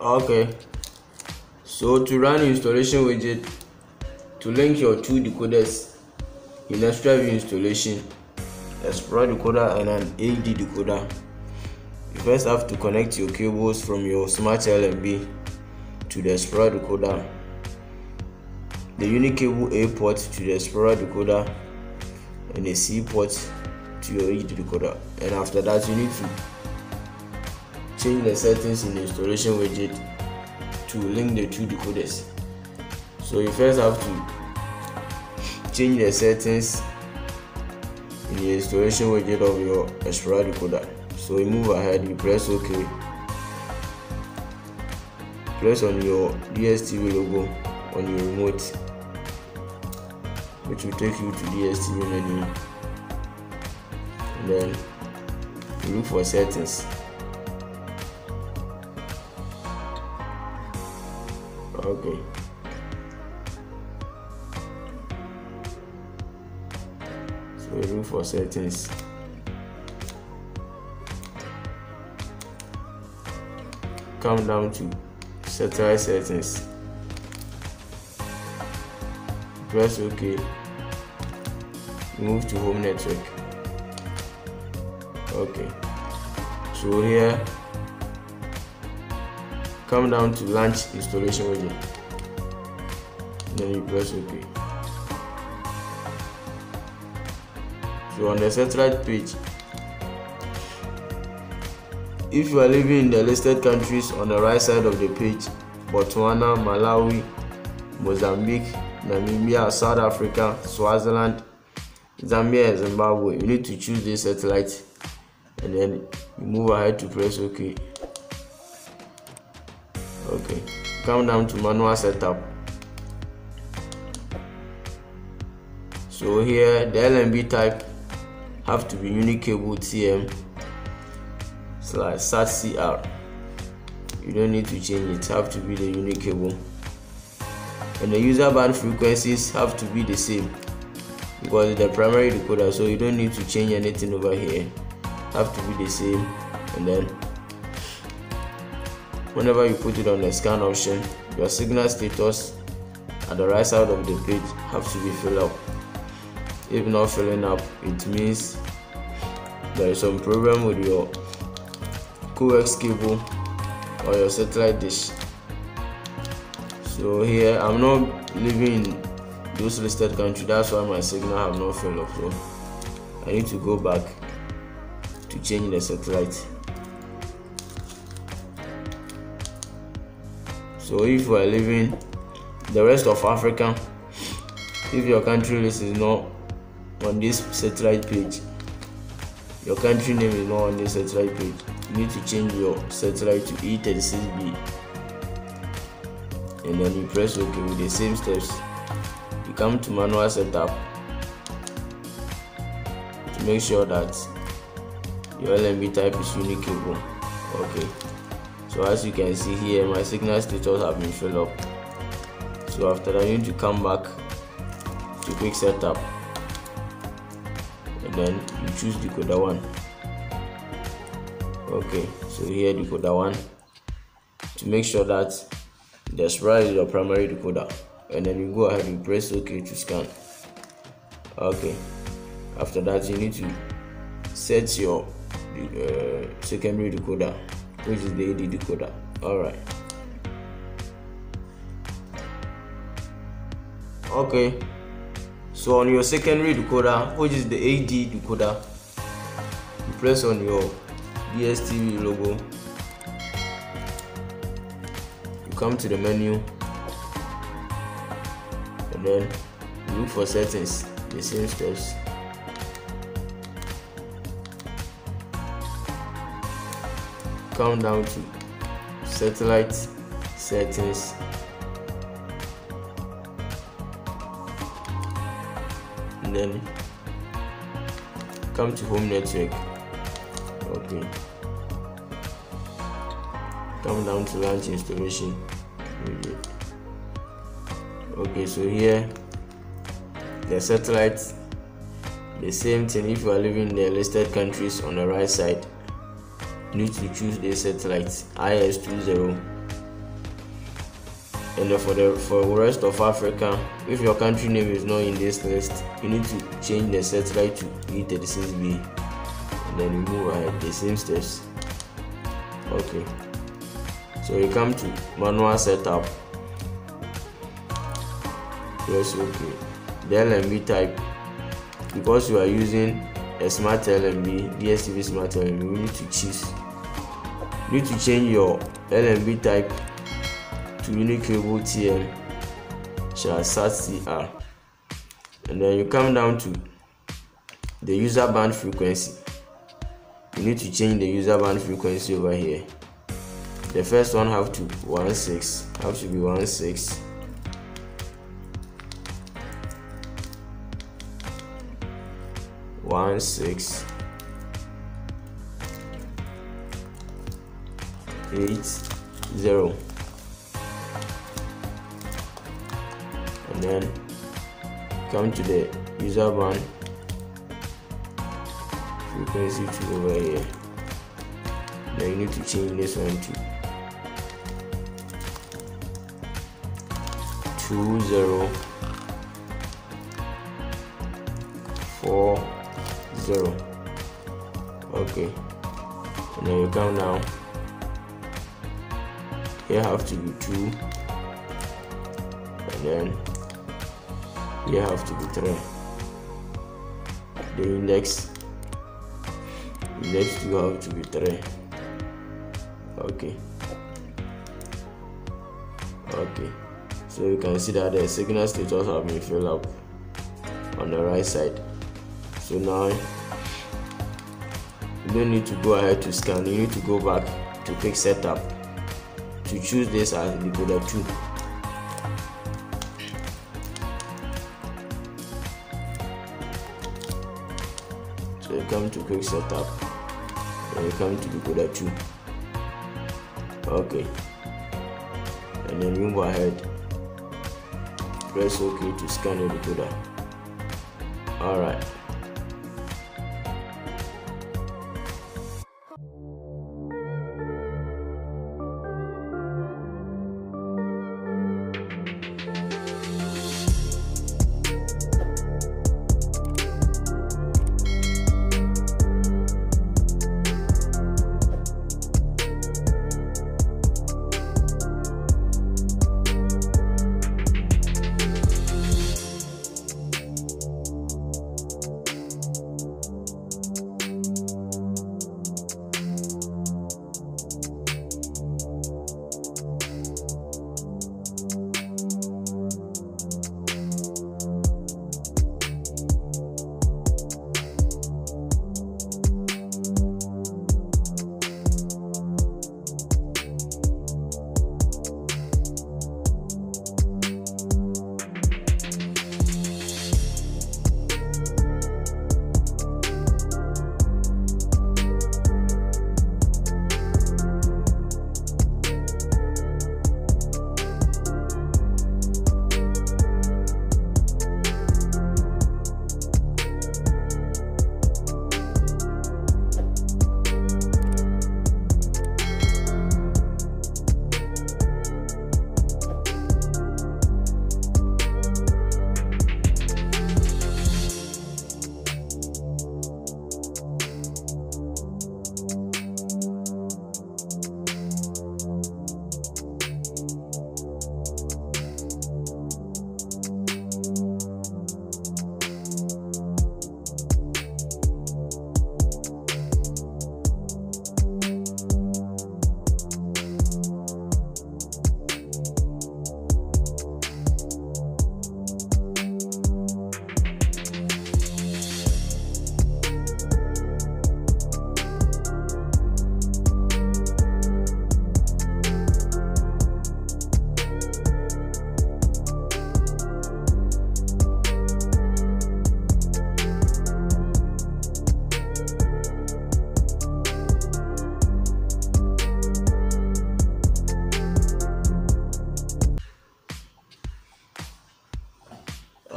Okay, so to run installation widget to link your two decoders in extra-view installation, Explora decoder and an AD decoder, you first have to connect your cables from your smart LNB to the Explora decoder, the unique cable A port to the Explora decoder, and the C port to your AD decoder. And after that, you need to change the settings in the installation widget to link the two decoders. So you first have to change the settings in the installation widget of your Explora decoder. So you move ahead, you press OK, press on your DSTV logo on your remote, which will take you to DSTV menu, and then you look for settings. Okay, so you look for settings. Come down to satellite settings, press OK, move to home network. Okay, so here come down to launch installation widget, then you press OK. So on the satellite page, if you are living in the listed countries on the right side of the page, Botswana, Malawi, Mozambique, Namibia, South Africa, Swaziland, Zambia, and Zimbabwe, you need to choose this satellite, and then you move ahead to press OK. Okay, come down to manual setup. So here the LNB type have to be unique cable TM/SAT-CR. You don't need to change it, have to be the unique cable. And the user band frequencies have to be the same because it's the primary decoder, so you don't need to change anything over here, have to be the same. And then whenever you put it on the scan option, your signal status at the right side of the page have to be filled up. If not filling up, it means there is some problem with your coax cable or your satellite dish. So here I'm not living in those listed countries, that's why my signal have not filled up. So I need to go back to change the satellite. So if you are living the rest of Africa, if your country list is not on this satellite page, your country name is not on this satellite page, you need to change your satellite to E36B, and then you press OK with the same steps. You come to manual setup to make sure that your LNB type is unique cable. Okay, so as you can see here, my signal status have been filled up. So after that, you need to come back to quick setup, and then you choose decoder 1. Okay, so here decoder 1, to make sure that the Explora is your primary decoder, and then you go ahead and press OK to scan. Okay, after that you need to set your secondary decoder, which is the AD decoder. Alright. Okay, so on your secondary decoder, which is the AD decoder, you press on your DSTV logo, you come to the menu, and then you look for settings, the same steps. Come down to satellite settings, and then come to home network. Okay, come down to launch installation. Okay, so here the satellite, the same thing. If you are living in the listed countries on the right side, you need to choose the satellite IS20 And then for the rest of Africa, if your country name is not in this list, you need to change the satellite to E36B, and then you move ahead the same steps. Okay, so you come to manual setup, press OK. The LMB type, because you are using a smart LMB, DSTV smart LMB, you need to change your LMB type to unique cable TM /SAT-CR, and then you come down to the user band frequency. You need to change the user band frequency over here. The first one have to be 16. And then come to the user band frequency to over here. Then you need to change this one to 2040. Okay, and then you come down here, have to be 2, and then here have to be 3. The index 2 have to be 3. Okay, so you can see that the signal status have been filled up on the right side. So now you don't need to go ahead to scan, you need to go back to quick setup to choose this as decoder 2. So you come to quick setup, then you come to decoder 2. Okay, and then you move ahead, press OK to scan your decoder. Alright.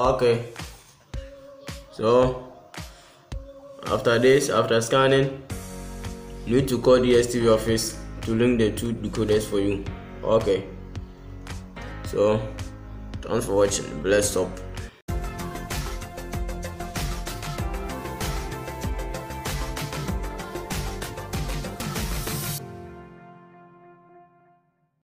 Okay, so after scanning, you need to call the DSTV office to link the two decoders for you. Okay, So thanks for watching. Blessed up.